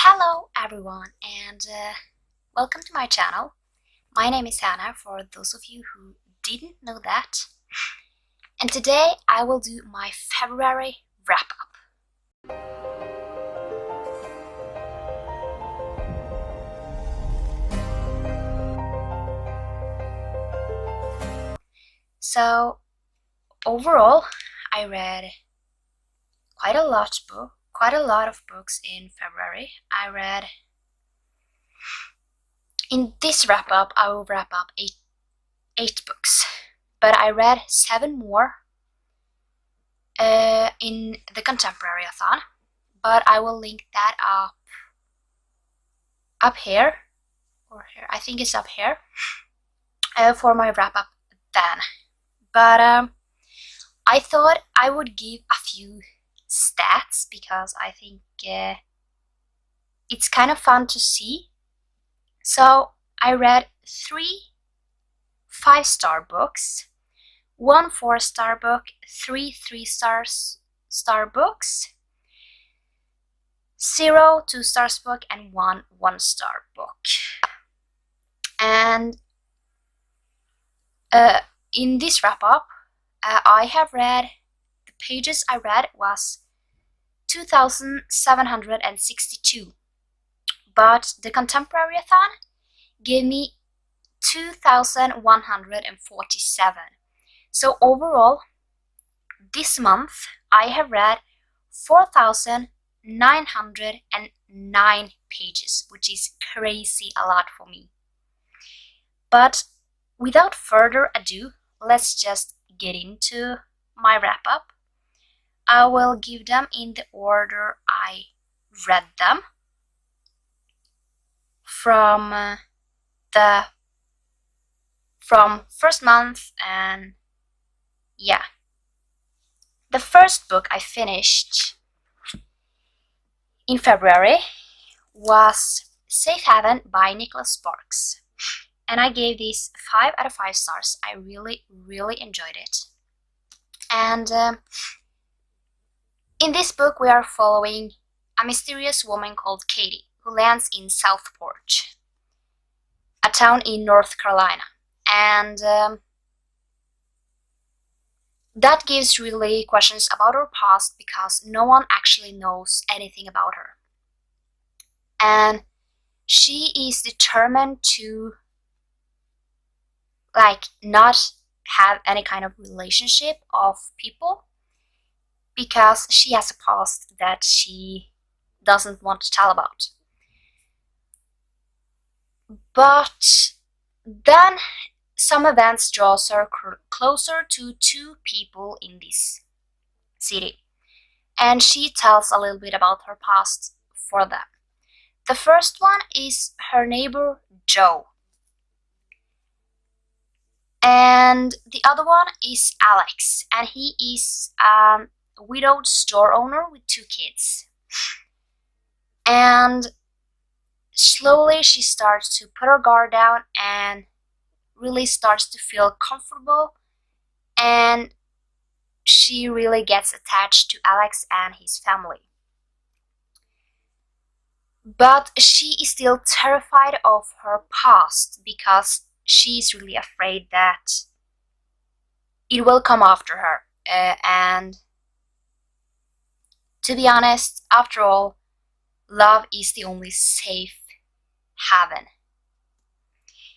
Hello everyone and welcome to my channel. My name is Hannah for those of you who didn't know that. And today I will do my February wrap-up. So overall I read quite a lot of books in February. In this wrap-up I will wrap up eight books, but I read 7 more in the contemporary-a-thon, but I will link that up here or here. I think it's up here for my wrap-up then. But I thought I would give a few stats because I think it's kind of fun to see. So I read 3 5-star books, 1 4-star book, 3 3-star books, 0 2-star book, and 1 1-star book. And in this wrap-up, I have read, the pages I read was 2,762, but the contemporary-a-thon gave me 2,147. So overall, this month I have read 4,909 pages, which is crazy a lot for me. But without further ado, let's just get into my wrap-up. I will give them in the order I read them from first month, and yeah. The first book I finished in February was Safe Haven by Nicholas Sparks, and I gave this 5 out of 5 stars. I really enjoyed it. And in this book we are following a mysterious woman called Katie who lands in Southport, a town in North Carolina, and that gives really questions about her past because no one actually knows anything about her, and she is determined to not have any kind of relationship of people because she has a past that she doesn't want to tell about. But then some events draws her closer to 2 people in this city, and she tells a little bit about her past for them. The first one is her neighbor Joe, and the other one is Alex, and he is a widowed store owner with 2 kids. And slowly she starts to put her guard down and really starts to feel comfortable, and she really gets attached to Alex and his family. But she is still terrified of her past because she is really afraid that it will come after her. And to be honest, after all, love is the only safe haven.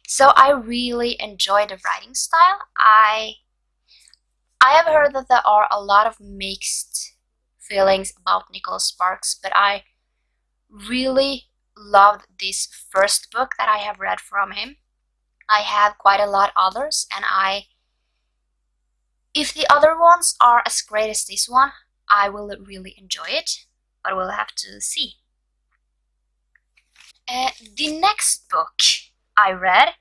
So I really enjoy the writing style. I have heard that there are a lot of mixed feelings about Nicholas Sparks, but I really loved this first book that I have read from him. I have quite a lot others, and if the other ones are as great as this one, I will really enjoy it, but we'll have to see. The next book I read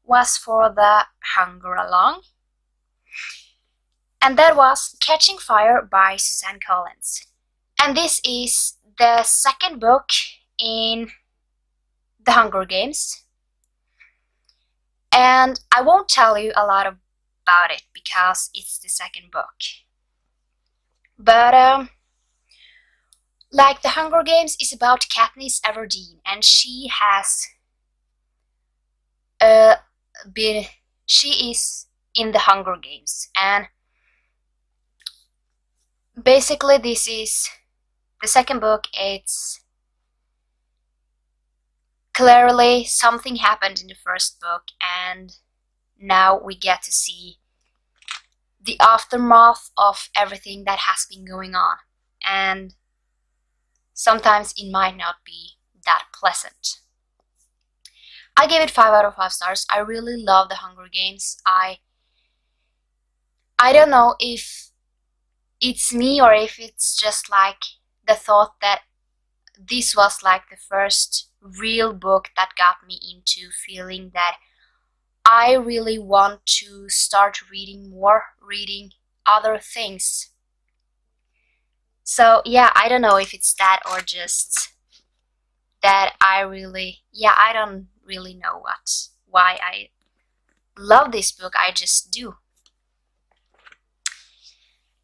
was for the Hunger Along, and that was Catching Fire by Suzanne Collins. And this is the second book in the Hunger Games, and I won't tell you a lot about it because it's the second book. But Like The Hunger Games is about Katniss Everdeen, and she has uh, been she is in the Hunger Games, and basically this is the second book. It's clearly something happened in the first book, and now we get to see the aftermath of everything that has been going on, and sometimes it might not be that pleasant. I gave it 5 out of 5 stars. I really love The Hunger Games. I don't know if it's me or if it's just like the thought that this was like the first real book that got me into feeling that I really want to start reading more, reading other things. So yeah, I don't know if it's that or just that I don't really know why I love this book. I just do.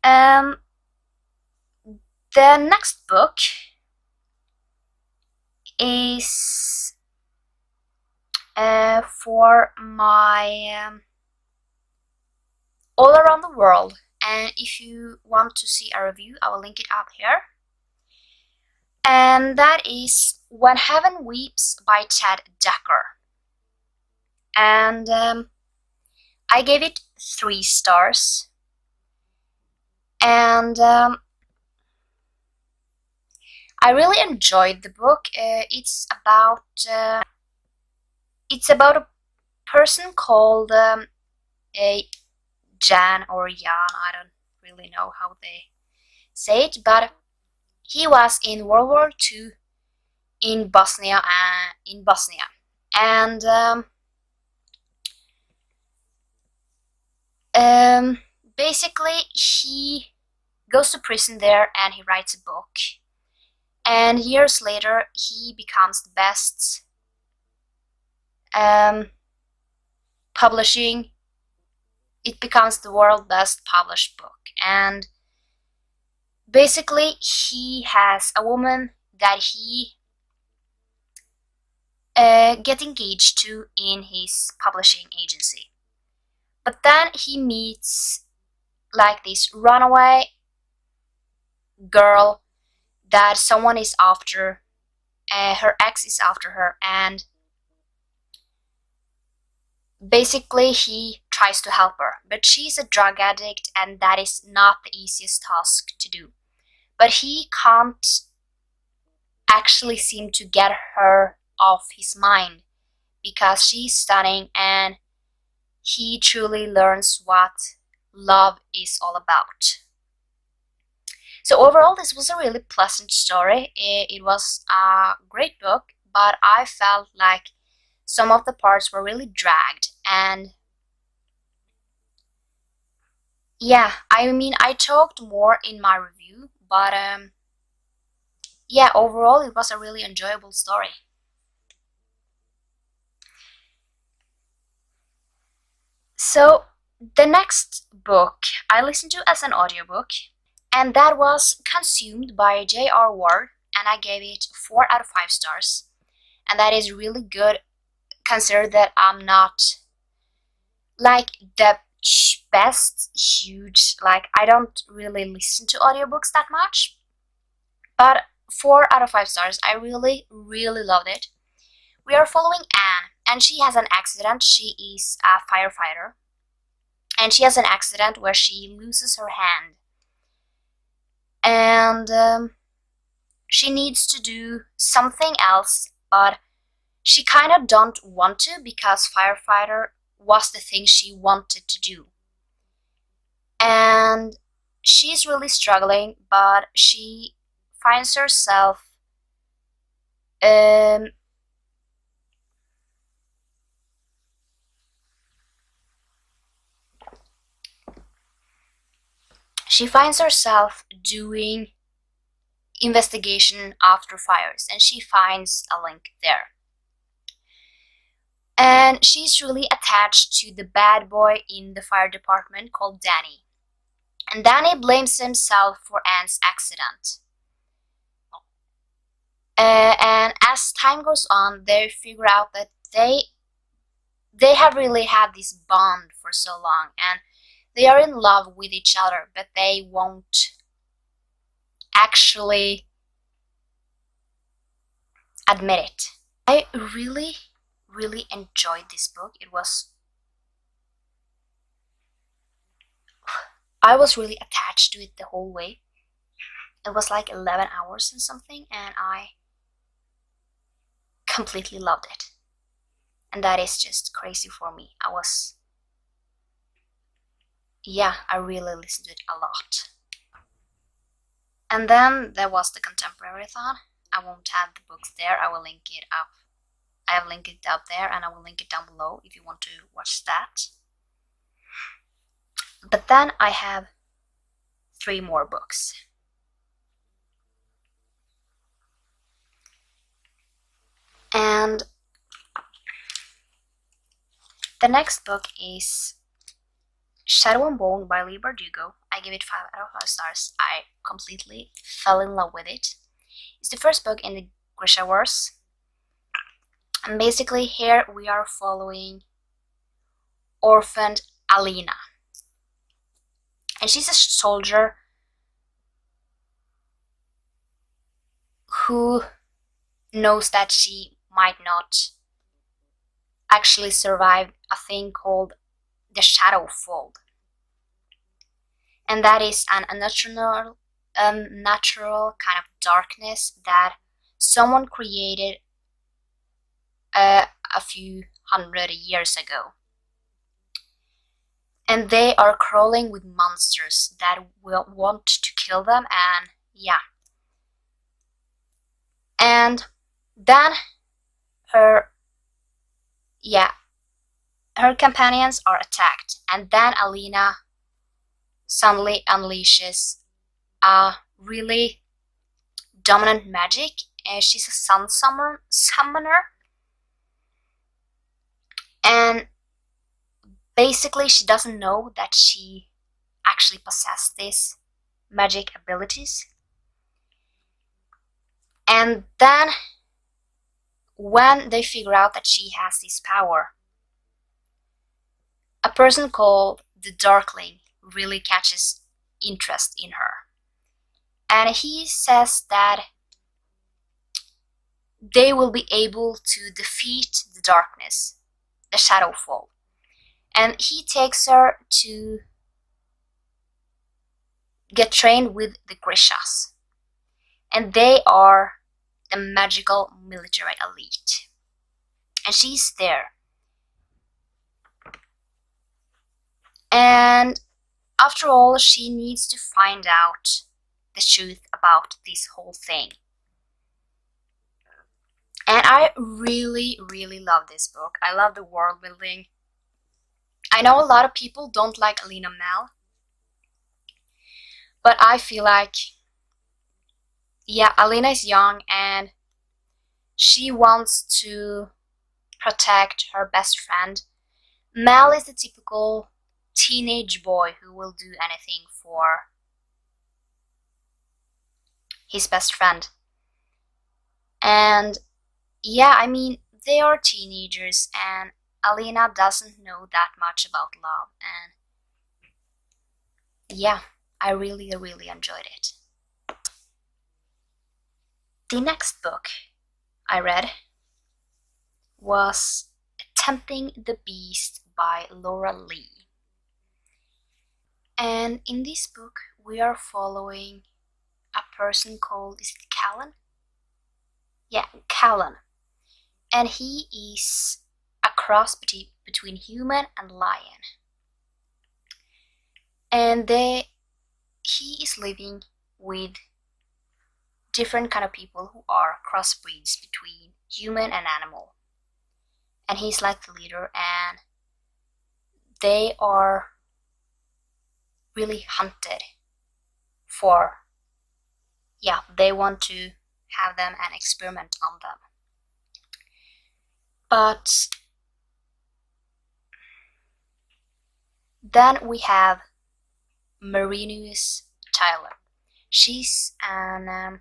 The next book is for my All Around the World, and if you want to see a review, I will link it up here. And that is When Heaven Weeps by Ted Dekker. And I gave it 3 stars. And I really enjoyed the book. It's about a person called a Jan or Jan. I don't really know how they say it, but he was in World War II in Bosnia, and basically he goes to prison there and he writes a book. And years later, he becomes the best publishing. It becomes the world's best published book. And basically, he has a woman that he gets engaged to in his publishing agency. But then he meets like this runaway girl that someone is after. Her ex is after her, and basically he tries to help her, but she's a drug addict, and that is not the easiest task to do. But he can't actually seem to get her off his mind because she's stunning, and he truly learns what love is all about. So overall, this was a really pleasant story. It was a great book, but I felt like some of the parts were really dragged. And yeah, I mean, I talked more in my review, but yeah, overall, it was a really enjoyable story. So the next book I listened to as an audiobook, and that was Consumed by J.R. Ward, and I gave it 4 out of 5 stars. And that is really good, consider that I'm not like the best huge, like I don't really listen to audiobooks that much, but 4 out of 5 stars. I really loved it. We are following Anne, and she has an accident. She is a firefighter, and she has an accident where she loses her hand, and she needs to do something else, but she kind of don't want to because firefighter was the thing she wanted to do. And she's really struggling, but she finds herself doing investigation after fires, and she finds a link there. And she's really attached to the bad boy in the fire department called Danny. And Danny blames himself for Anne's accident. And as time goes on, they figure out that they have really had this bond for so long, and they are in love with each other, but they won't actually admit it. I really, really enjoyed this book. I was really attached to it the whole way. It was like 11 hours and something, and I completely loved it. And that is just crazy for me. I really listened to it a lot. And then there was the contemporary-a-thon. I won't have the books there. I will link it up. I have linked it up there, and I will link it down below if you want to watch that. But then I have 3 more books. And the next book is Shadow and Bone by Leigh Bardugo. I give it 5 out of 5 stars. I completely fell in love with it. It's the first book in the Grishaverse. And basically here we are following orphaned Alina. And she's a soldier who knows that she might not actually survive a thing called the Shadow Fold. And that is an unnatural kind of darkness that someone created a few hundred years ago. And they are crawling with monsters that will want to kill them, and yeah. And then her companions are attacked, and then Alina suddenly unleashes a really dominant magic, and she's a sun summoner. And basically she doesn't know that she actually possesses these magic abilities. And then when they figure out that she has this power, a person called the Darkling really catches interest in her. And he says that they will be able to defeat the darkness, the Shadowfall. And he takes her to get trained with the Grishas. And they are the magical military elite. And she's there. And after all, she needs to find out the truth about this whole thing. And I really, really love this book. I love the world building. I know a lot of people don't like Alina Mel, but I feel like, Alina is young and she wants to protect her best friend. Mel is the typical teenage boy who will do anything for his best friend. And they are teenagers, and Alina doesn't know that much about love, and I really, really enjoyed it. The next book I read was Tempting the Beast by Laura Lee. And in this book we are following a person called, is it Callan? Yeah, Callan. And he is a cross between human and lion. And he is living with different kind of people who are crossbreeds between human and animal. And he's like the leader, and they are really hunted for, they want to have them and experiment on them. But then we have Marinus Tyler. She's an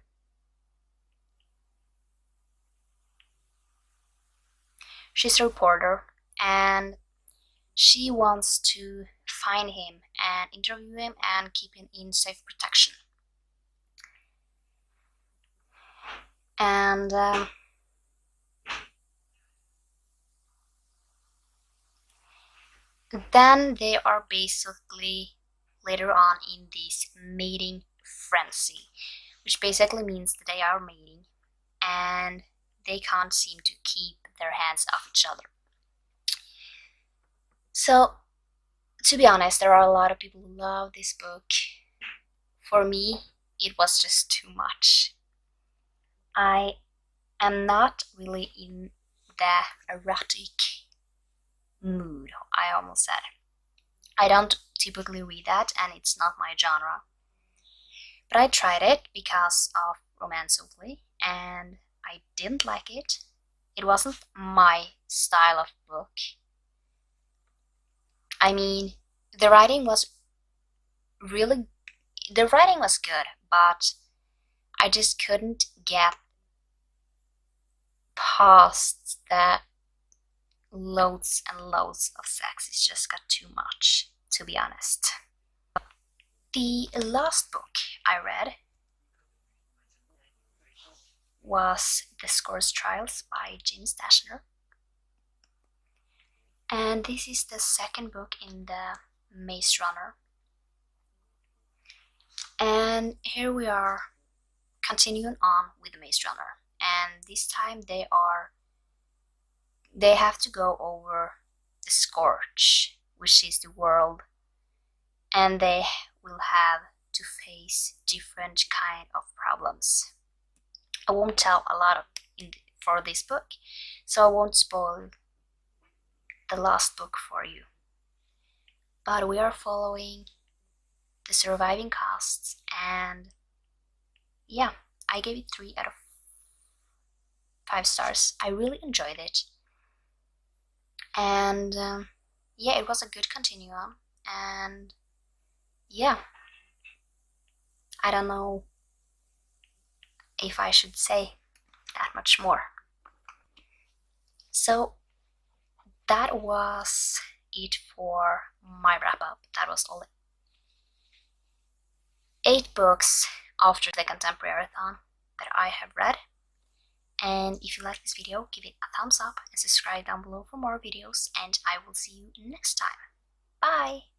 She's a reporter and she wants to find him and interview him and keep him in safe protection. And then they are basically later on in this mating frenzy, which basically means that they are mating and they can't seem to keep their hands off each other. So, to be honest, there are a lot of people who love this book. For me, it was just too much. I am not really in the erotic mood, I almost said. I don't typically read that, and it's not my genre. But I tried it because of romance only, and I didn't like it. It wasn't my style of book. I mean, the writing was really, the writing was good, but I just couldn't get past the loads and loads of sex. It just got too much, to be honest. The last book I read was The Scores Trials by James Dashner. And this is the second book in the Maze Runner. And here we are continuing on with the Maze Runner. And this time they have to go over the Scorch, which is the world, and they will have to face different kind of problems. I won't tell a lot for this book, so I won't spoil the last book for you. But we are following the surviving casts, and yeah, I gave it 3 out of 5 stars. I really enjoyed it. And yeah, it was a good continuum, and yeah, I don't know if I should say that much more. So that was it for my wrap-up. That was all 8 books after the contemporary-a-thon that I have read. And if you like this video, give it a thumbs up and subscribe down below for more videos, and I will see you next time. Bye!